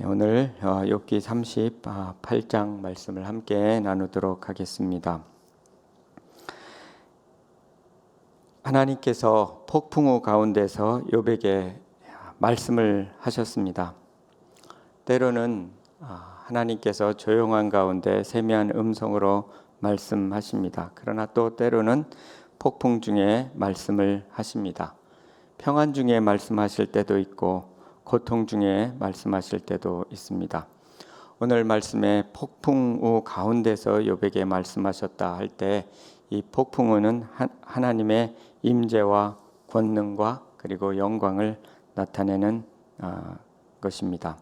네, 오늘 욥기 38장 말씀을 함께 나누도록 하겠습니다. 하나님께서 폭풍우 가운데서 욥에게 말씀을 하셨습니다. 때로는 하나님께서 조용한 가운데 세미한 음성으로 말씀하십니다. 그러나 또 때로는 폭풍 중에 말씀을 하십니다. 평안 중에 말씀하실 때도 있고 고통 중에 말씀하실 때도 있습니다. 오늘 말씀에 폭풍우 가운데서 욥에게 말씀하셨다 할 때 이 폭풍우는 하나님의 임재와 권능과 그리고 영광을 나타내는 것입니다.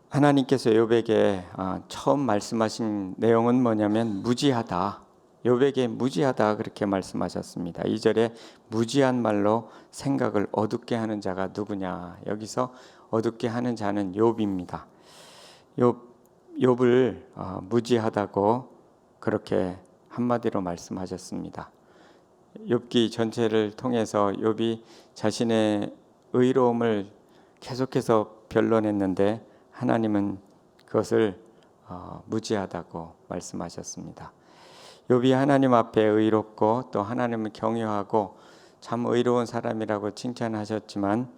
하나님께서 욥에게 처음 말씀하신 내용은 뭐냐면 무지하다. 욥에게 무지하다 그렇게 말씀하셨습니다. 2절에 무지한 말로 생각을 어둡게 하는 자가 누구냐. 여기서 어둡게 하는 자는 욥입니다. 욥을 무지하다고 그렇게 한마디로 말씀하셨습니다. 욥기 전체를 통해서 욥이 자신의 의로움을 계속해서 변론했는데 하나님은 그것을 무지하다고 말씀하셨습니다. 욥이 하나님 앞에 의롭고 또 하나님을 경외하고 참 의로운 사람이라고 칭찬하셨지만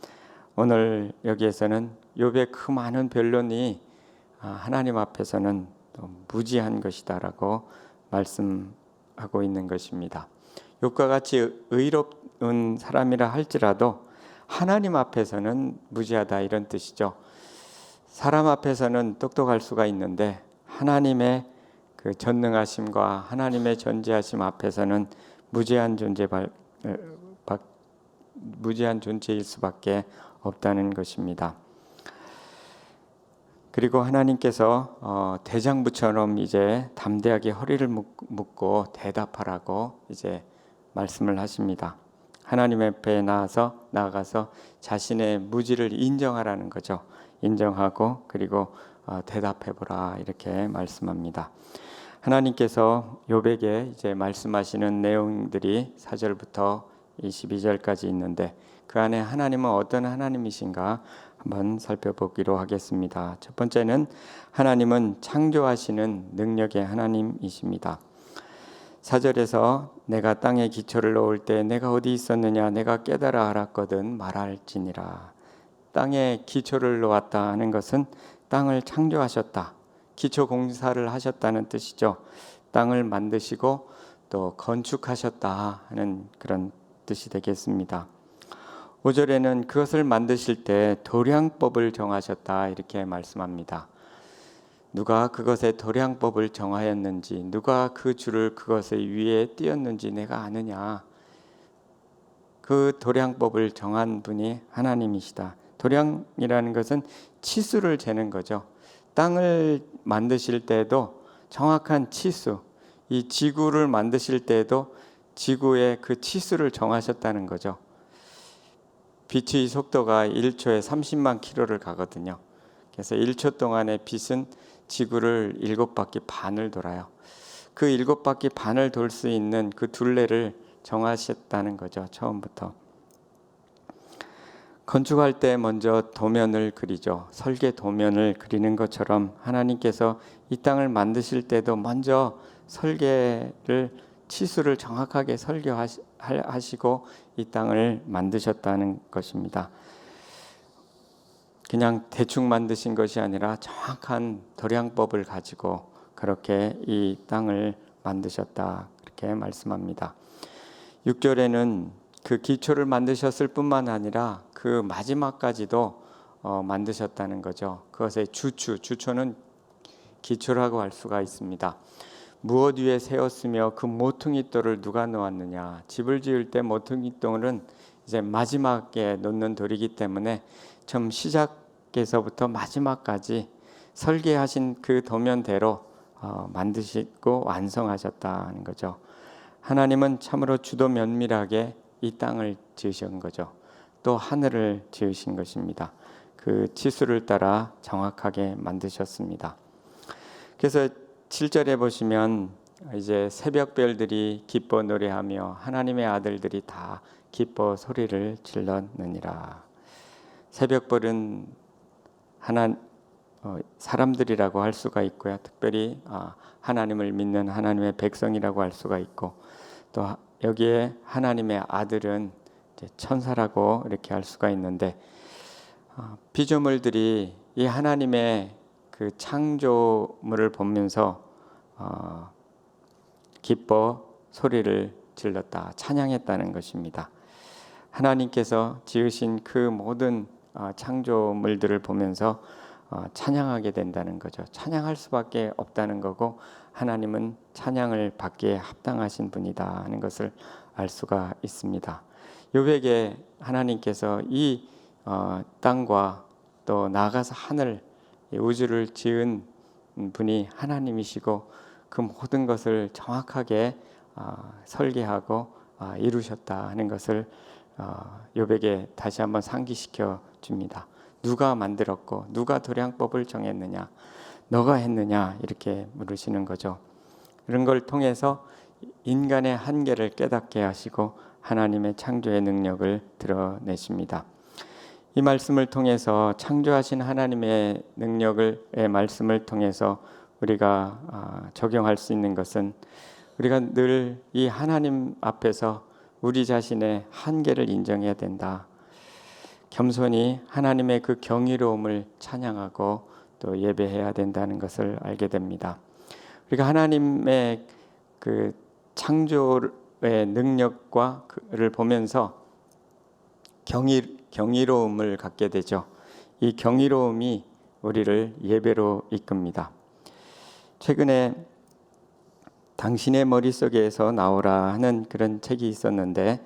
오늘 여기에서는 욥의 그 많은 변론이 하나님 앞에서는 또 무지한 것이다라고 말씀하고 있는 것입니다. 욥과 같이 의로운 사람이라 할지라도 하나님 앞에서는 무지하다 이런 뜻이죠. 사람 앞에서는 똑똑할 수가 있는데 하나님의 그 전능하심과 하나님의 전지하심 앞에서는 무지한 존재일 수밖에 없다는 것입니다. 그리고 하나님께서 대장부처럼 이제 담대하게 허리를 묶고 대답하라고 이제 말씀을 하십니다. 하나님 앞에 나아가서 자신의 무지를 인정하라는 거죠. 인정하고 그리고 대답해보라 이렇게 말씀합니다. 하나님께서 욥에게 이제 말씀하시는 내용들이 4절부터 22절까지 있는데 그 안에 하나님은 어떤 하나님이신가 한번 살펴보기로 하겠습니다. 첫 번째는 하나님은 창조하시는 능력의 하나님이십니다. 4절에서 내가 땅에 기초를 놓을 때 내가 어디 있었느냐 내가 깨달아 알았거든 말할지니라. 땅에 기초를 놓았다 하는 것은 땅을 창조하셨다. 기초 공사를 하셨다는 뜻이죠. 땅을 만드시고 또 건축하셨다 하는 그런 뜻이 되겠습니다. 5절에는 그것을 만드실 때 도량법을 정하셨다 이렇게 말씀합니다. 누가 그것의 도량법을 정하였는지 누가 그 줄을 그것의 위에 띄었는지 내가 아느냐. 그 도량법을 정한 분이 하나님이시다. 도량이라는 것은 치수를 재는 거죠. 땅을 만드실 때도 정확한 치수, 이 지구를 만드실 때도 지구의 그 치수를 정하셨다는 거죠. 빛의 속도가 1초에 30만 킬로를 가거든요. 그래서 1초 동안의 빛은 지구를 7바퀴 반을 돌아요. 그 7바퀴 반을 돌 수 있는 그 둘레를 정하셨다는 거죠. 처음부터. 건축할 때 먼저 도면을 그리죠. 설계 도면을 그리는 것처럼 하나님께서 이 땅을 만드실 때도 먼저 설계를 치수를 정확하게 설계하시고 이 땅을 만드셨다는 것입니다. 그냥 대충 만드신 것이 아니라 정확한 도량법을 가지고 그렇게 이 땅을 만드셨다 그렇게 말씀합니다. 6절에는 그 기초를 만드셨을 뿐만 아니라 그 마지막까지도 만드셨다는 거죠. 그것의 주초는 기초라고 할 수가 있습니다. 무엇 위에 세웠으며 그 모퉁이돌을 누가 놓았느냐. 집을 지을 때 모퉁이돌은 이제 마지막에 놓는 돌이기 때문에 처음 시작에서부터 마지막까지 설계하신 그 도면대로 만드시고 완성하셨다는 거죠. 하나님은 참으로 주도 면밀하게 이 땅을 지으신 거죠. 또 하늘을 지으신 것입니다. 그 치수를 따라 정확하게 만드셨습니다. 그래서 7절에 보시면 이제 새벽별들이 기뻐 노래하며 하나님의 아들들이 다 기뻐 소리를 질렀느니라. 새벽별은 사람들이라고 할 수가 있고요. 특별히 하나님을 믿는 하나님의 백성이라고 할 수가 있고, 또 여기에 하나님의 아들은 이제 천사라고 이렇게 할 수가 있는데, 피조물들이 이 하나님의 그 창조물을 보면서 기뻐 소리를 질렀다, 찬양했다는 것입니다. 하나님께서 지으신 그 모든 창조물들을 보면서 찬양하게 된다는 거죠. 찬양할 수밖에 없다는 거고, 하나님은 찬양을 받기에 합당하신 분이다 하는 것을 알 수가 있습니다. 욥에게 하나님께서 이 땅과 또 나아가서 하늘, 우주를 지은 분이 하나님이시고 그 모든 것을 정확하게 설계하고 이루셨다 하는 것을 욥에게 다시 한번 상기시켜 줍니다. 누가 만들었고 누가 도량법을 정했느냐, 너가 했느냐, 이렇게 물으시는 거죠. 그런 걸 통해서 인간의 한계를 깨닫게 하시고 하나님의 창조의 능력을 드러내십니다. 이 말씀을 통해서, 창조하신 하나님의 말씀을 통해서 우리가 적용할 수 있는 것은, 우리가 늘 이 하나님 앞에서 우리 자신의 한계를 인정해야 된다. 겸손히 하나님의 그 경이로움을 찬양하고 또 예배해야 된다는 것을 알게 됩니다. 우리가 하나님의 그 창조의 능력과 그를 보면서 경이로움을 갖게 되죠. 이 경이로움이 우리를 예배로 이끕니다. 최근에 당신의 머릿속에서 나오라 하는 그런 책이 있었는데,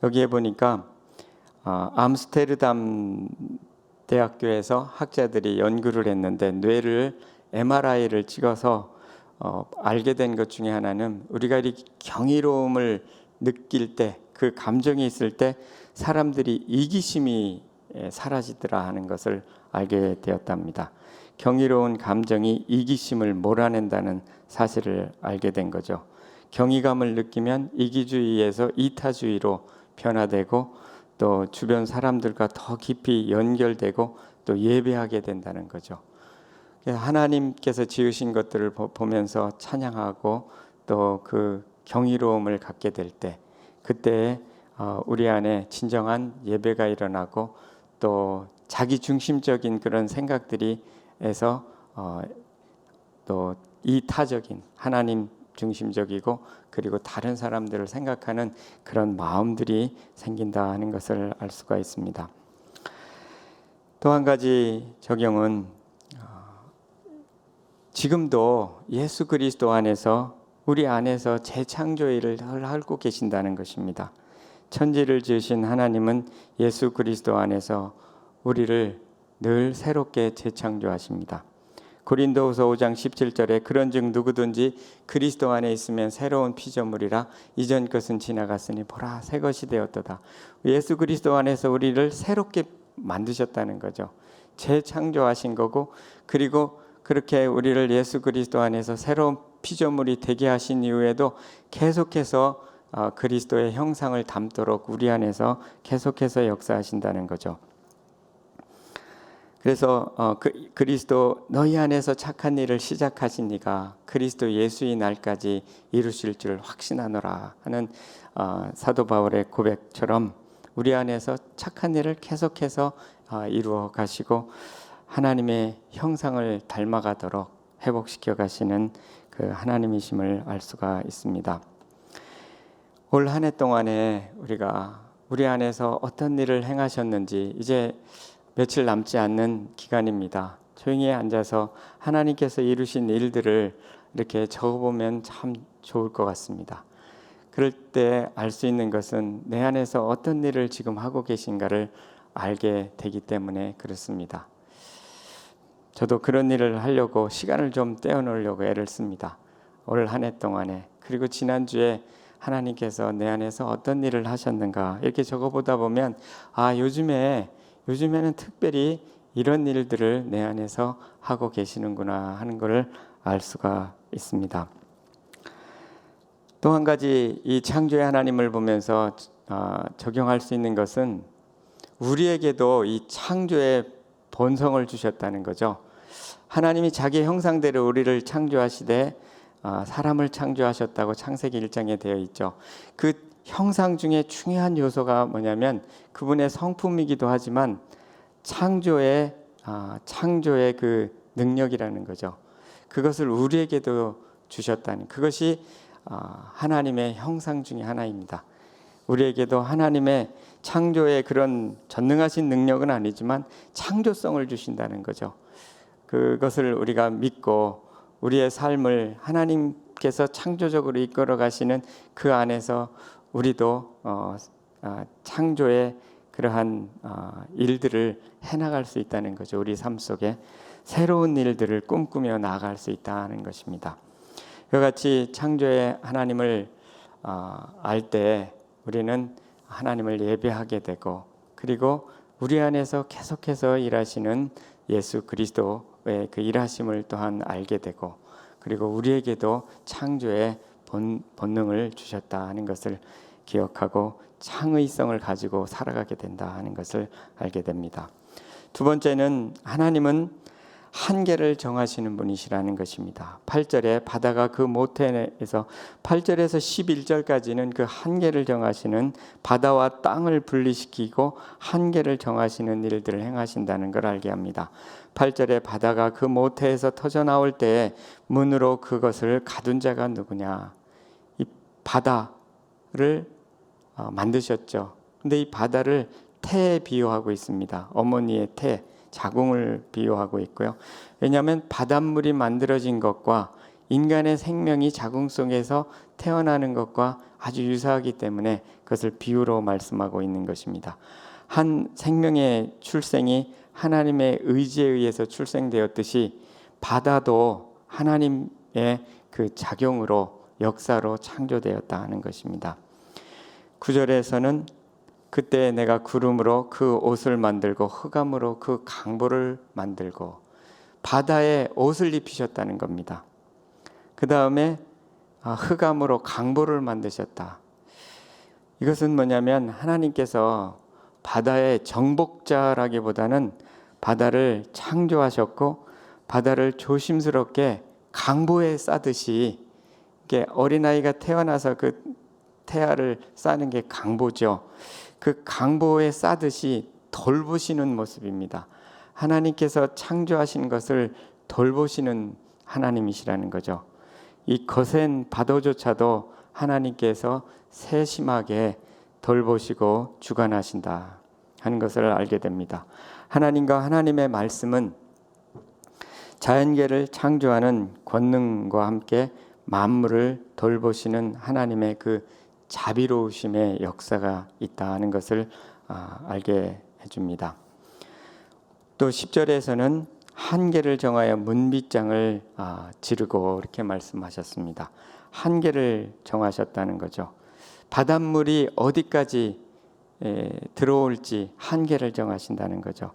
여기에 보니까 암스테르담 대학교에서 학자들이 연구를 했는데, 뇌를 MRI를 찍어서 알게 된 것 중에 하나는, 우리가 이 경이로움을 느낄 때, 그 감정이 있을 때 사람들이 이기심이 사라지더라 하는 것을 알게 되었답니다. 경이로운 감정이 이기심을 몰아낸다는 사실을 알게 된 거죠. 경이감을 느끼면 이기주의에서 이타주의로 변화되고, 또 주변 사람들과 더 깊이 연결되고 또 예배하게 된다는 거죠. 하나님께서 지으신 것들을 보면서 찬양하고 또 그 경이로움을 갖게 될 때, 그때 우리 안에 진정한 예배가 일어나고, 또 자기 중심적인 그런 생각들이 에서 또 이타적인, 하나님 중심적이고 그리고 다른 사람들을 생각하는 그런 마음들이 생긴다 하는 것을 알 수가 있습니다. 또 한 가지 적용은, 지금도 예수 그리스도 안에서, 우리 안에서 재창조의 일을 하고 계신다는 것입니다. 천지를 지으신 하나님은 예수 그리스도 안에서 우리를 늘 새롭게 재창조하십니다. 고린도후서 5장 17절에 그런즉 누구든지 그리스도 안에 있으면 새로운 피조물이라, 이전 것은 지나갔으니 보라 새 것이 되었도다. 예수 그리스도 안에서 우리를 새롭게 만드셨다는 거죠. 재창조하신 거고, 그리고 그렇게 우리를 예수 그리스도 안에서 새로운 피조물이 되게 하신 이후에도 계속해서 그리스도의 형상을 담도록 우리 안에서 계속해서 역사하신다는 거죠. 그래서 그리스도 너희 안에서 착한 일을 시작하신 이가 그리스도 예수의 날까지 이루실 줄 확신하노라 하는 사도 바울의 고백처럼, 우리 안에서 착한 일을 계속해서 이루어 가시고 하나님의 형상을 닮아가도록 회복시켜 가시는 그 하나님이심을 알 수가 있습니다. 올 한 해 동안에 우리가 우리 안에서 어떤 일을 행하셨는지, 이제 며칠 남지 않는 기간입니다. 조용히 앉아서 하나님께서 이루신 일들을 이렇게 적어보면 참 좋을 것 같습니다. 그럴 때 알 수 있는 것은 내 안에서 어떤 일을 지금 하고 계신가를 알게 되기 때문에 그렇습니다. 저도 그런 일을 하려고 시간을 좀 떼어놓으려고 애를 씁니다. 올 한 해 동안에. 그리고 지난주에 하나님께서 내 안에서 어떤 일을 하셨는가 이렇게 적어보다 보면, 요즘에는 특별히 이런 일들을 내 안에서 하고 계시는구나 하는 것을 알 수가 있습니다. 또 한 가지, 이 창조의 하나님을 보면서 적용할 수 있는 것은, 우리에게도 이 창조의 본성을 주셨다는 거죠. 하나님이 자기 형상대로 우리를 창조하시되 사람을 창조하셨다고 창세기 1장에 되어 있죠. 그 형상 중에 중요한 요소가 뭐냐면 그분의 성품이기도 하지만 창조의 그 능력이라는 거죠. 그것을 우리에게도 주셨다는, 그것이 하나님의 형상 중에 하나입니다. 우리에게도 하나님의 창조의 그런 전능하신 능력은 아니지만 창조성을 주신다는 거죠. 그것을 우리가 믿고 우리의 삶을 하나님께서 창조적으로 이끌어 가시는 그 안에서 우리도 창조의 그러한 일들을 해나갈 수 있다는 거죠. 우리 삶 속에 새로운 일들을 꿈꾸며 나아갈 수 있다는 것입니다. 이와 같이 창조의 하나님을 알 때 우리는 하나님을 예배하게 되고, 그리고 우리 안에서 계속해서 일하시는 예수 그리스도의 그 일하심을 또한 알게 되고, 그리고 우리에게도 창조의 본능을 주셨다는 것을 기억하고 창의성을 가지고 살아가게 된다 하는 것을 알게 됩니다. 두 번째는 하나님은 한계를 정하시는 분이시라는 것입니다. 8절에 바다가 그 모태에서 8절에서 11절까지는 그 한계를 정하시는, 바다와 땅을 분리시키고 한계를 정하시는 일들을 행하신다는 걸 알게 합니다. 8절에 바다가 그 모태에서 터져 나올 때에 문으로 그것을 가둔 자가 누구냐. 이 바다를 만드셨죠. 근데 이 바다를 태에 비유하고 있습니다. 어머니의 태, 자궁을 비유하고 있고요. 왜냐하면 바닷물이 만들어진 것과 인간의 생명이 자궁 속에서 태어나는 것과 아주 유사하기 때문에 그것을 비유로 말씀하고 있는 것입니다. 한 생명의 출생이 하나님의 의지에 의해서 출생되었듯이 바다도 하나님의 그 작용으로, 역사로 창조되었다 하는 것입니다. 9절에서는 그때 내가 구름으로 그 옷을 만들고 흑암으로 그 강보를 만들고, 바다에 옷을 입히셨다는 겁니다. 그 다음에 흑암으로 강보를 만드셨다. 이것은 뭐냐면 하나님께서 바다의 정복자라기보다는 바다를 창조하셨고 바다를 조심스럽게 강보에 싸듯이, 이게 어린아이가 태어나서 그 태아를 싸는 게 강보죠. 그 강보에 싸듯이 돌보시는 모습입니다. 하나님께서 창조하신 것을 돌보시는 하나님이시라는 거죠. 이 거센 파도조차도 하나님께서 세심하게 돌보시고 주관하신다 하는 것을 알게 됩니다. 하나님과 하나님의 말씀은 자연계를 창조하는 권능과 함께 만물을 돌보시는 하나님의 그 자비로우심의 역사가 있다는 것을 알게 해줍니다. 또 10절에서는 한계를 정하여 문빗장을 지르고 이렇게 말씀하셨습니다. 한계를 정하셨다는 거죠. 바닷물이 어디까지 들어올지 한계를 정하신다는 거죠.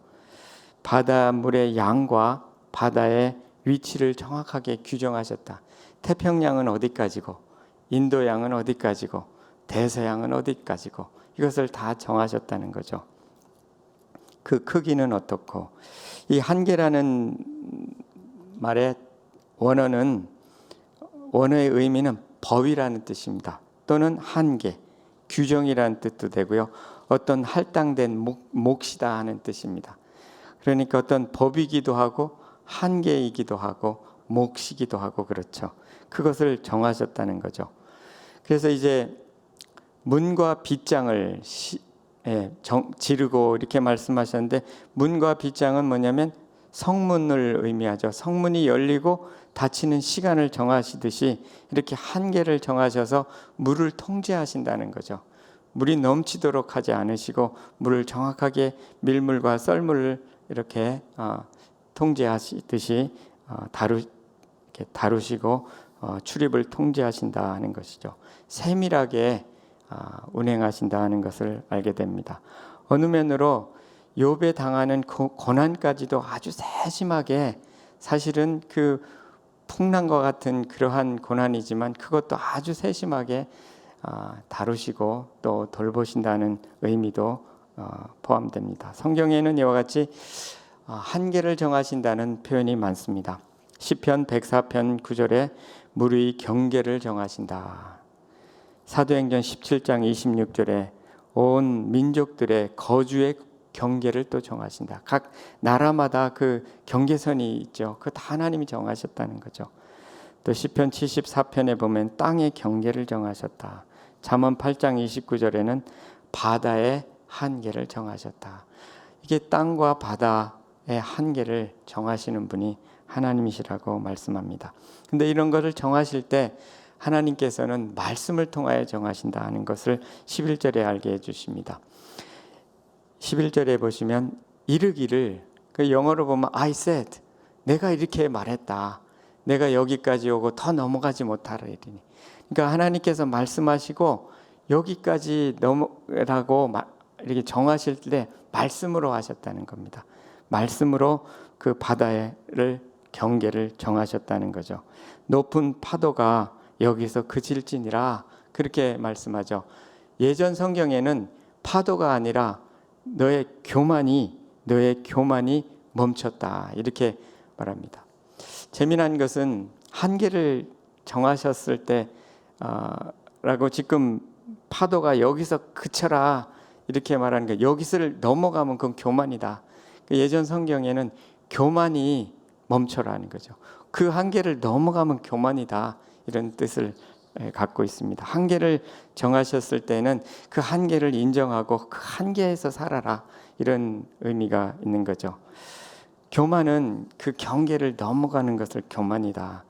바닷물의 양과 바다의 위치를 정확하게 규정하셨다. 태평양은 어디까지고, 인도양은 어디까지고, 대서양은 어디까지고, 이것을 다 정하셨다는 거죠. 그 크기는 어떻고, 이 한계라는 말의 원어의 의미는 법이라는 뜻입니다. 또는 한계, 규정이라는 뜻도 되고요. 어떤 할당된 몫이다 하는 뜻입니다. 그러니까 어떤 법이기도 하고 한계이기도 하고 몫이기도 하고 그렇죠. 그것을 정하셨다는 거죠. 그래서 이제 문과 빗장을 지르고 이렇게 말씀하셨는데, 문과 빗장은 뭐냐면 성문을 의미하죠. 성문이 열리고 닫히는 시간을 정하시듯이 이렇게 한계를 정하셔서 물을 통제하신다는 거죠. 물이 넘치도록 하지 않으시고 물을 정확하게 밀물과 썰물을 이렇게 통제하시듯이 다루시고 출입을 통제하신다는 것이죠. 세밀하게 운행하신다는 것을 알게 됩니다. 어느 면으로 욥에 당하는 고난까지도 아주 세심하게, 사실은 그 풍랑과 같은 그러한 고난이지만 그것도 아주 세심하게 다루시고 또 돌보신다는 의미도 포함됩니다. 성경에는 이와 같이 한계를 정하신다는 표현이 많습니다. 시편 104편 9절에 무리의 경계를 정하신다. 사도행전 17장 26절에 온 민족들의 거주의 경계를 또 정하신다. 각 나라마다 그 경계선이 있죠. 그거 다 하나님이 정하셨다는 거죠. 또 시편 74편에 보면 땅의 경계를 정하셨다. 잠언 8장 29절에는 바다의 한계를 정하셨다. 이게 땅과 바다의 한계를 정하시는 분이 하나님이시라고 말씀합니다. 근데 이런 것을 정하실 때 하나님께서는 말씀을 통하여 정하신다는 것을 11절에 알게 해주십니다. 11절에 보시면 이르기를, 그 영어로 보면 I said, 내가 이렇게 말했다. 내가 여기까지 오고 더 넘어가지 못하리니. 그러니까 하나님께서 말씀하시고 여기까지 넘어라고 이렇게 정하실 때 말씀으로 하셨다는 겁니다. 말씀으로 그 바다를 경계를 정하셨다는 거죠. 높은 파도가 여기서 그칠지니라 그렇게 말씀하죠. 예전 성경에는 파도가 아니라 너의 교만이 멈췄다 이렇게 말합니다. 재미난 것은 한계를 정하셨을 때 라고 지금 파도가 여기서 그쳐라 이렇게 말하는 게 여기서를 넘어가면 그건 교만이다. 예전 성경에는 교만이 멈춰라는 거죠. 그 한계를 넘어가면 교만이다 이런 뜻을 갖고 있습니다. 한계를 정하셨을 때는 그 한계를 인정하고 그 한계에서 살아라 이런 의미가 있는 거죠. 교만은 그 경계를 넘어가는 것을 교만이다.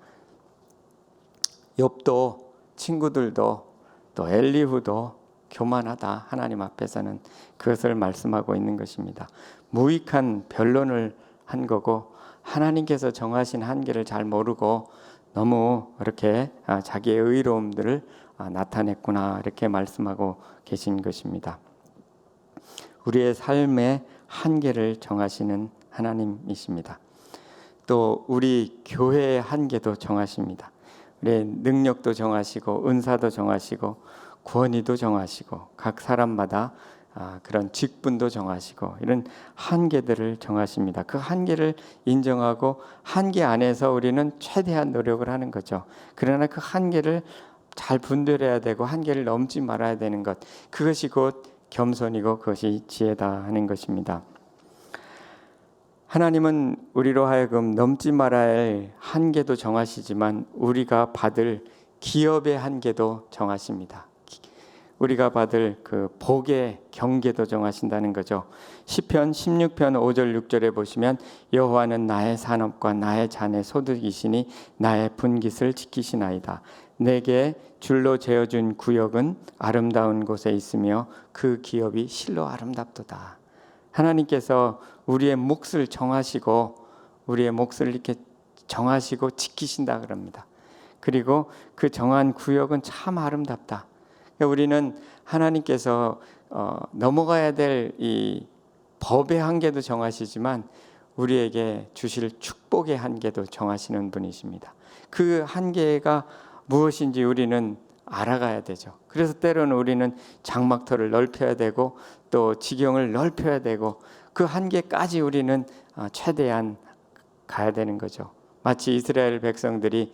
욥도 친구들도 또 엘리후도 교만하다. 하나님 앞에서는 그것을 말씀하고 있는 것입니다. 무익한 변론을 한 거고 하나님께서 정하신 한계를 잘 모르고 너무 이렇게 자기의 의로움들을 나타냈구나 이렇게 말씀하고 계신 것입니다. 우리의 삶의 한계를 정하시는 하나님이십니다. 또 우리 교회의 한계도 정하십니다. 우리의 능력도 정하시고 은사도 정하시고 구원의도 정하시고 각 사람마다 그런 직분도 정하시고 이런 한계들을 정하십니다. 그 한계를 인정하고 한계 안에서 우리는 최대한 노력을 하는 거죠. 그러나 그 한계를 잘 분별해야 되고 한계를 넘지 말아야 되는 것, 그것이 곧 겸손이고 그것이 지혜다 하는 것입니다. 하나님은 우리로 하여금 넘지 말아야 할 한계도 정하시지만 우리가 받을 기업의 한계도 정하십니다. 우리가 받을 그 복의 경계도 정하신다는 거죠. 시편 16편 5절 6절에 보시면 여호와는 나의 산업과 나의 잔의 소득이시니 나의 분깃을 지키시나이다. 내게 줄로 재어준 구역은 아름다운 곳에 있으며 그 기업이 실로 아름답도다. 하나님께서 우리의 몫을 정하시고 우리의 몫을 이렇게 정하시고 지키신다 그럽니다. 그리고 그 정한 구역은 참 아름답다. 우리는 하나님께서 넘어가야 될 이 법의 한계도 정하시지만 우리에게 주실 축복의 한계도 정하시는 분이십니다. 그 한계가 무엇인지 우리는 알아가야 되죠. 그래서 때로는 우리는 장막터를 넓혀야 되고 또 지경을 넓혀야 되고 그 한계까지 우리는 최대한 가야 되는 거죠. 마치 이스라엘 백성들이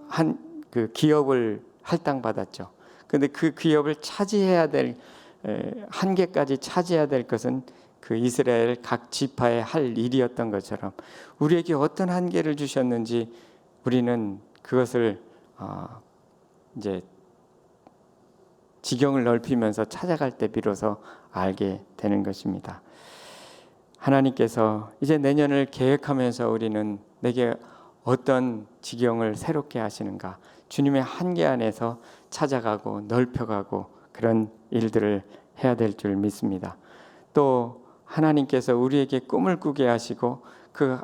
한 그 기업을 할당받았죠. 그런데 그 기업을 차지해야 될 한계까지 차지해야 될 것은 그 이스라엘 각 지파의 할 일이었던 것처럼 우리에게 어떤 한계를 주셨는지 우리는 그것을 이제 지경을 넓히면서 찾아갈 때 비로소 알게 되는 것입니다. 하나님께서 이제 내년을 계획하면서 우리는 내게 어떤 지경을 새롭게 하시는가, 주님의 한계 안에서 찾아가고 넓혀가고 그런 일들을 해야 될 줄 믿습니다. 또 하나님께서 우리에게 꿈을 꾸게 하시고 그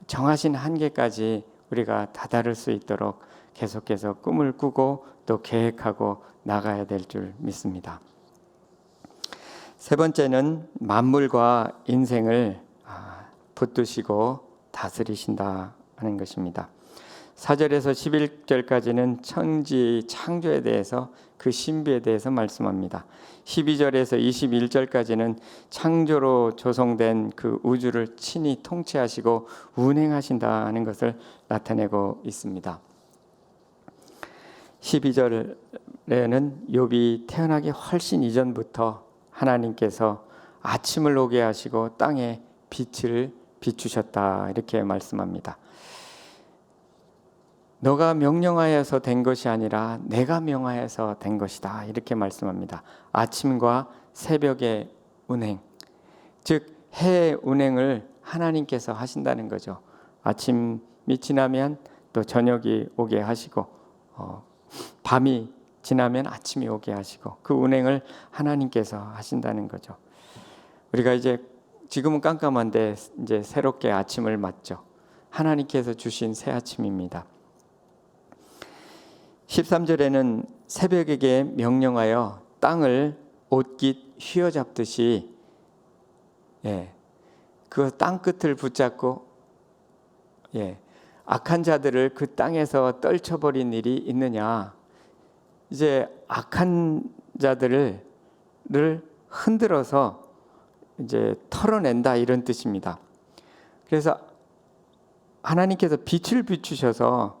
정하신 한계까지 우리가 다다를 수 있도록 계속해서 꿈을 꾸고 또 계획하고 나가야 될 줄 믿습니다. 세 번째는 만물과 인생을 붙드시고 다스리신다 하는 것입니다. 4절에서 11절까지는 천지 창조에 대해서 그 신비에 대해서 말씀합니다. 12절에서 21절까지는 창조로 조성된 그 우주를 친히 통치하시고 운행하신다는 것을 나타내고 있습니다. 12절에는 욥이 태어나기 훨씬 이전부터 하나님께서 아침을 오게 하시고 땅에 빛을 비추셨다 이렇게 말씀합니다. 너가 명령하여서 된 것이 아니라 내가 명하여서 된 것이다 이렇게 말씀합니다. 아침과 새벽의 운행, 즉 해의 운행을 하나님께서 하신다는 거죠. 아침이 지나면 또 저녁이 오게 하시고 밤이 지나면 아침이 오게 하시고 그 운행을 하나님께서 하신다는 거죠. 우리가 이제 지금은 깜깜한데 이제 새롭게 아침을 맞죠. 하나님께서 주신 새 아침입니다. 13절에는 새벽에게 명령하여 땅을 옷깃 휘어잡듯이 그 땅 끝을 붙잡고 악한 자들을 그 땅에서 떨쳐버린 일이 있느냐. 이제 악한 자들을 흔들어서 이제 털어낸다 이런 뜻입니다. 그래서 하나님께서 빛을 비추셔서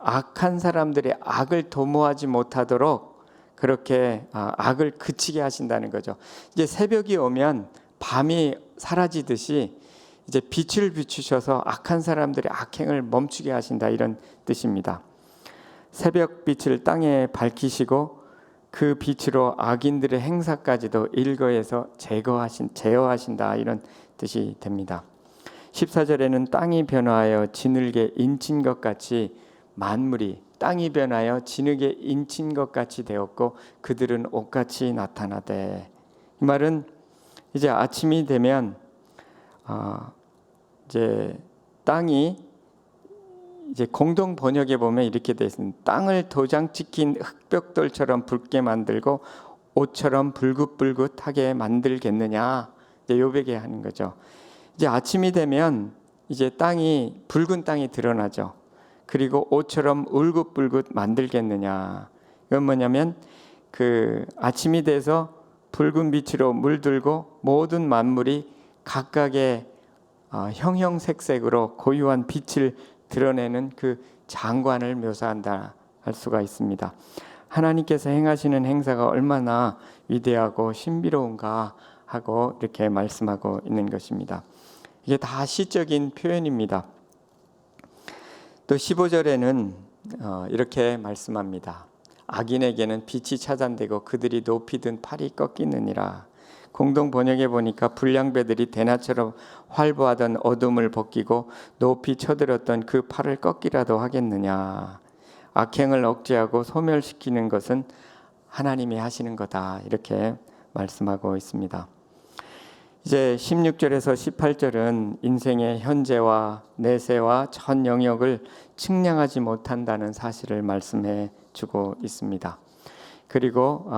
악한 사람들의 악을 도모하지 못하도록 그렇게 악을 그치게 하신다는 거죠. 이제 새벽이 오면 밤이 사라지듯이 이제 빛을 비추셔서 악한 사람들의 악행을 멈추게 하신다 이런 뜻입니다. 새벽 빛을 땅에 밝히시고 그 빛으로 악인들의 행사까지도 일거에서 제어하신다 이런 뜻이 됩니다. 14절에는 땅이 변화하여 지늘게 인친 것 같이 만물이 땅이 변하여 진흙에 인친 것 같이 되었고 그들은 옷같이 나타나되, 이 말은 이제 아침이 되면 이제 땅이 이제 공동 번역에 보면 이렇게 되어 있습니다. 땅을 도장 찍힌 흙벽돌처럼 붉게 만들고 옷처럼 불긋불긋하게 만들겠느냐, 이제 요백에 하는 거죠. 이제 아침이 되면 이제 땅이 붉은 땅이 드러나죠. 그리고 옷처럼 울긋불긋 만들겠느냐. 이건 뭐냐면 그 아침이 돼서 붉은 빛으로 물들고 모든 만물이 각각의 형형색색으로 고유한 빛을 드러내는 그 장관을 묘사한다 할 수가 있습니다. 하나님께서 행하시는 행사가 얼마나 위대하고 신비로운가 하고 이렇게 말씀하고 있는 것입니다. 이게 다 시적인 표현입니다. 또 15절에는 이렇게 말씀합니다. 악인에게는 빛이 차단되고 그들이 높이 든 팔이 꺾이느니라. 공동 번역에 보니까 불량배들이 대낮처럼 활보하던 어둠을 벗기고 높이 쳐들었던 그 팔을 꺾기라도 하겠느냐. 악행을 억제하고 소멸시키는 것은 하나님이 하시는 거다 이렇게 말씀하고 있습니다. 이제 16절에서 18절은 인생의 현재와 내세와 전 영역을 측량하지 못한다는 사실을 말씀해 주고 있습니다. 그리고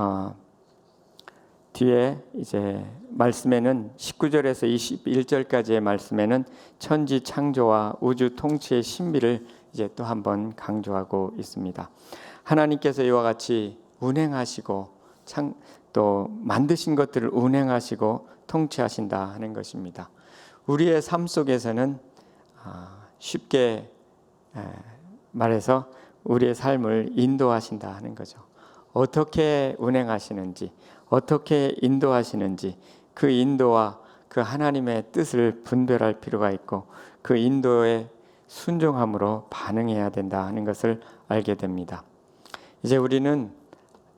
뒤에 이제 말씀에는 19절에서 21절까지의 말씀에는 천지 창조와 우주 통치의 신비를 이제 또 한번 강조하고 있습니다. 하나님께서 이와 같이 운행하시고 또 만드신 것들을 운행하시고 통치하신다 하는 것입니다. 우리의 삶 속에서는 쉽게 말해서 우리의 삶을 인도하신다 하는 거죠. 어떻게 운행하시는지, 어떻게 인도하시는지 그 인도와 그 하나님의 뜻을 분별할 필요가 있고 그 인도에 순종함으로 반응해야 된다 하는 것을 알게 됩니다. 이제 우리는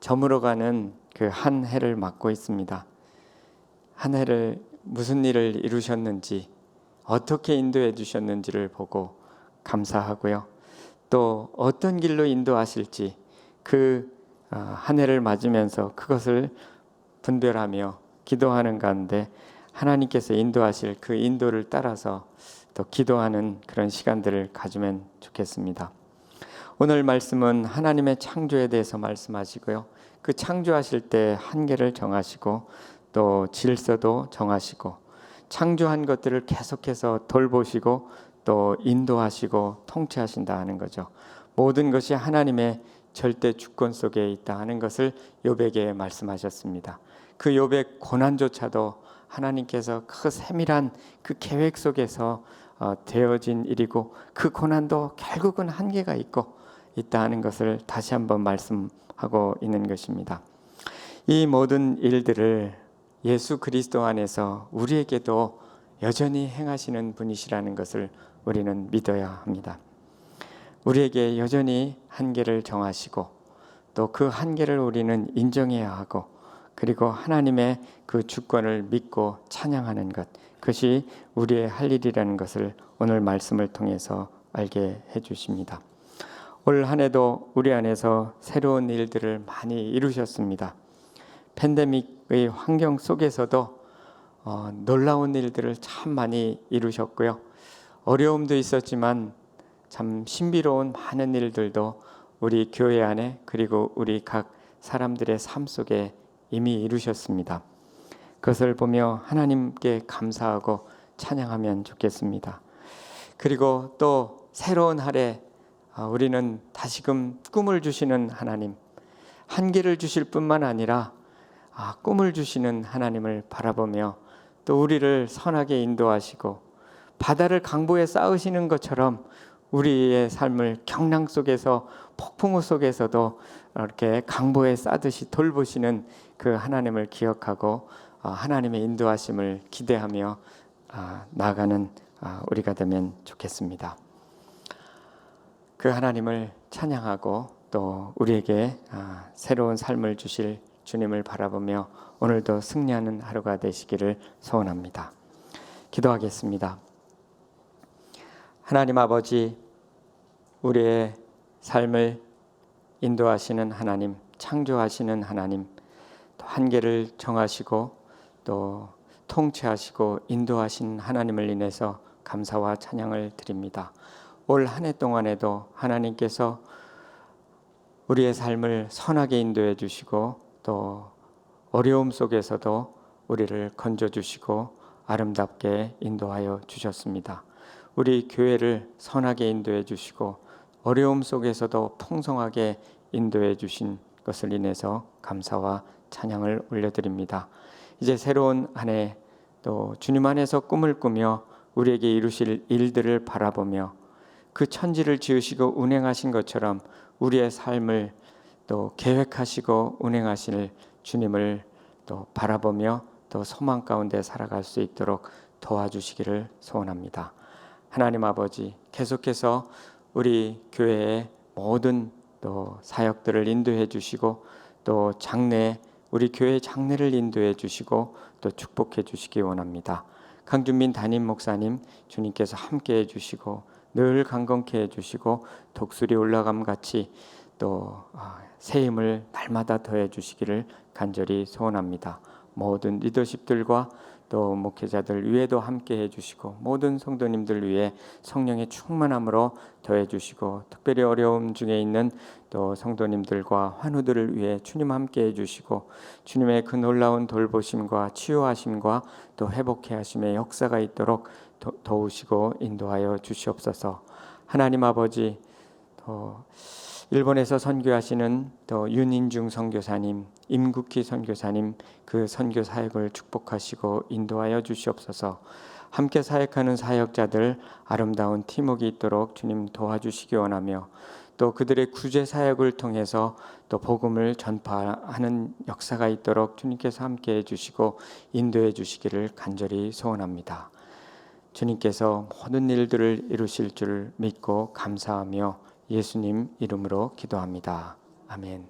저물어가는 그 한 해를 맞고 있습니다. 한 해를 무슨 일을 이루셨는지, 어떻게 인도해 주셨는지를 보고 감사하고요. 또 어떤 길로 인도하실지 그 한 해를 맞으면서 그것을 분별하며 기도하는 가운데 하나님께서 인도하실 그 인도를 따라서 또 기도하는 그런 시간들을 가지면 좋겠습니다. 오늘 말씀은 하나님의 창조에 대해서 말씀하시고요. 그 창조하실 때 한계를 정하시고 또 질서도 정하시고 창조한 것들을 계속해서 돌보시고 또 인도하시고 통치하신다 하는 거죠. 모든 것이 하나님의 절대 주권 속에 있다 하는 것을 욥에게 말씀하셨습니다. 그 욥의 고난조차도 하나님께서 그 세밀한 그 계획 속에서 되어진 일이고, 그 고난도 결국은 한계가 있다 하는 것을 다시 한번 말씀하고 있는 것입니다. 이 모든 일들을 예수 그리스도 안에서 우리에게도 여전히 행하시는 분이시라는 것을 우리는 믿어야 합니다. 우리에게 여전히 한계를 정하시고, 또 그 한계를 우리는 인정해야 하고, 그리고 하나님의 그 주권을 믿고 찬양하는 것, 그것이 우리의 할 일이라는 것을 오늘 말씀을 통해서 알게 해주십니다. 올 한 해도 우리 안에서 새로운 일들을 많이 이루셨습니다. 팬데믹의 환경 속에서도 놀라운 일들을 참 많이 이루셨고요. 어려움도 있었지만 참 신비로운 많은 일들도 우리 교회 안에, 그리고 우리 각 사람들의 삶 속에 이미 이루셨습니다. 그것을 보며 하나님께 감사하고 찬양하면 좋겠습니다. 그리고 또 새로운 한 해 우리는 다시금 꿈을 주시는 하나님, 한계를 주실 뿐만 아니라 꿈을 주시는 하나님을 바라보며 또 우리를 선하게 인도하시고, 바다를 강보에 쌓으시는 것처럼 우리의 삶을 경랑 속에서, 폭풍우 속에서도 이렇게 강보에 쌓듯이 돌보시는 그 하나님을 기억하고 하나님의 인도하심을 기대하며 나아가는 우리가 되면 좋겠습니다. 그 하나님을 찬양하고 또 우리에게 새로운 삶을 주실 주님을 바라보며 오늘도 승리하는 하루가 되시기를 소원합니다. 기도하겠습니다. 하나님 아버지, 우리의 삶을 인도하시는 하나님, 창조하시는 하나님, 또 한계를 정하시고 또 통치하시고 인도하신 하나님을 인해서 감사와 찬양을 드립니다. 올 한 해 동안에도 하나님께서 우리의 삶을 선하게 인도해 주시고, 또 어려움 속에서도 우리를 건져주시고 아름답게 인도하여 주셨습니다. 우리 교회를 선하게 인도해 주시고 어려움 속에서도 풍성하게 인도해 주신 것을 인해서 감사와 찬양을 올려드립니다. 이제 새로운 한 해 또 주님 안에서 꿈을 꾸며 우리에게 이루실 일들을 바라보며 그 천지를 지으시고 운행하신 것처럼 우리의 삶을 또 계획하시고 운행하실 주님을 또 바라보며 또 소망 가운데 살아갈 수 있도록 도와주시기를 소원합니다. 하나님 아버지, 계속해서 우리 교회의 모든 또 사역들을 인도해 주시고, 또 장례, 우리 교회 장례를 인도해 주시고 또 축복해 주시기 원합니다. 강준민 담임 목사님, 주님께서 함께해 주시고 늘 강건케 해주시고 독수리 올라감 같이 또 새 힘을 날마다 더해 주시기를 간절히 소원합니다. 모든 리더십들과 또 목회자들 위에도 함께 해주시고 모든 성도님들 위해 성령의 충만함으로 더해 주시고, 특별히 어려움 중에 있는 또 성도님들과 환우들을 위해 주님 함께 해주시고, 주님의 그 놀라운 돌보심과 치유하심과 또 회복해 하심의 역사가 있도록 도우시고 인도하여 주시옵소서. 하나님 아버지, 또 일본에서 선교하시는 또 윤인중 선교사님, 임국희 선교사님, 그 선교 사역을 축복하시고 인도하여 주시옵소서. 함께 사역하는 사역자들 아름다운 팀워크 있도록 주님 도와주시기 원하며, 또 그들의 구제 사역을 통해서 또 복음을 전파하는 역사가 있도록 주님께서 함께 해주시고 인도해 주시기를 간절히 소원합니다. 주님께서 모든 일들을 이루실 줄 믿고 감사하며 예수님 이름으로 기도합니다. 아멘.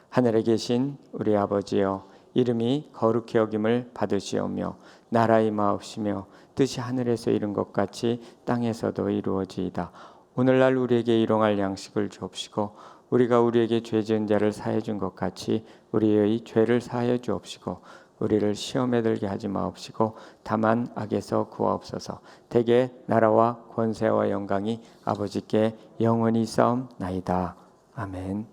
하늘에 계신 우리 아버지여, 이름이 거룩히 여김을 받으시오며 나라의 마옵시며 뜻이 하늘에서 이룬 것 같이 땅에서도 이루어지이다. 오늘날 우리에게 일용할 양식을 주옵시고, 우리가 우리에게 죄 지은 자를 사해 준 것 같이 우리의 죄를 사하여 주옵시고, 우리를 시험에 들게 하지 마옵시고 다만 악에서 구하옵소서. 대개 나라와 권세와 영광이 아버지께 영원히 싸움나이다. 아멘.